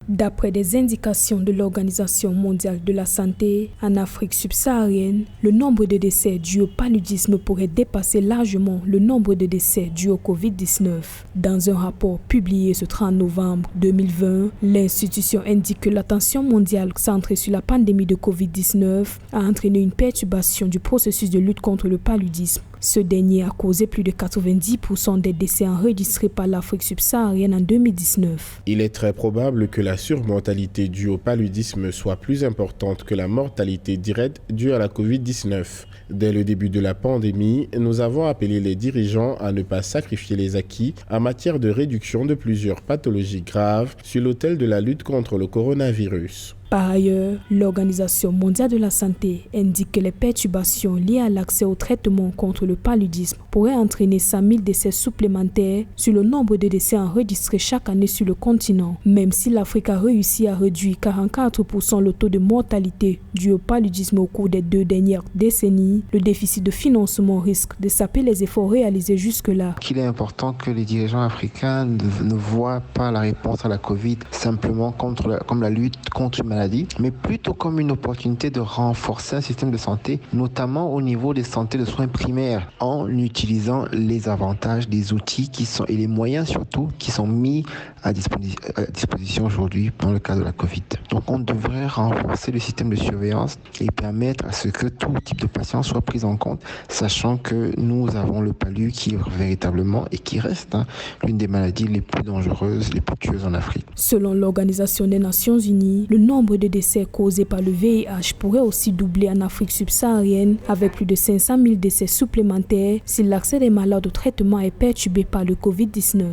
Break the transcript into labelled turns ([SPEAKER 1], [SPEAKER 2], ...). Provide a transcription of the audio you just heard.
[SPEAKER 1] D'après des indications de l'Organisation mondiale de la santé, en Afrique subsaharienne, le nombre de décès dus au paludisme pourrait dépasser largement le nombre de décès dus au Covid-19. Dans un rapport publié ce 30 novembre 2020, l'institution indique que l'attention mondiale centrée sur la pandémie de Covid-19 a entraîné une perturbation du processus de lutte contre le paludisme. Ce dernier a causé plus de 90% des décès enregistrés par l'Afrique subsaharienne en 2019.
[SPEAKER 2] Il est très probable que la surmortalité due au paludisme soit plus importante que la mortalité directe due à la Covid-19. Dès le début de la pandémie, nous avons appelé les dirigeants à ne pas sacrifier les acquis en matière de réduction de plusieurs pathologies graves sur l'autel de la lutte contre le coronavirus.
[SPEAKER 1] Par ailleurs, l'Organisation mondiale de la santé indique que les perturbations liées à l'accès au traitement contre le paludisme pourraient entraîner 100 000 décès supplémentaires sur le nombre de décès enregistrés chaque année sur le continent. Même si l'Afrique a réussi à réduire 44% le taux de mortalité dû au paludisme au cours des 2 dernières décennies, le déficit de financement risque de saper les efforts réalisés jusque-là.
[SPEAKER 3] Il est important que les dirigeants africains ne voient pas la réponse à la Covid simplement comme la lutte contre une maladie, mais plutôt comme une opportunité de renforcer un système de santé, notamment au niveau des santé de soins primaires, en utilisant les avantages des outils et les moyens surtout qui sont mis à disposition aujourd'hui dans le cadre de la Covid. Donc on devrait renforcer le système de surveillance et permettre à ce que tout type de patient soit pris en compte, sachant que nous avons le palu qui est véritablement et qui reste l'une des maladies les plus dangereuses, les plus tueuses en Afrique.
[SPEAKER 1] Selon l'Organisation des Nations Unies, le nombre de décès causés par le VIH pourrait aussi doubler en Afrique subsaharienne avec plus de 500 000 décès supplémentaires si l'accès des malades au traitement est perturbé par le Covid-19.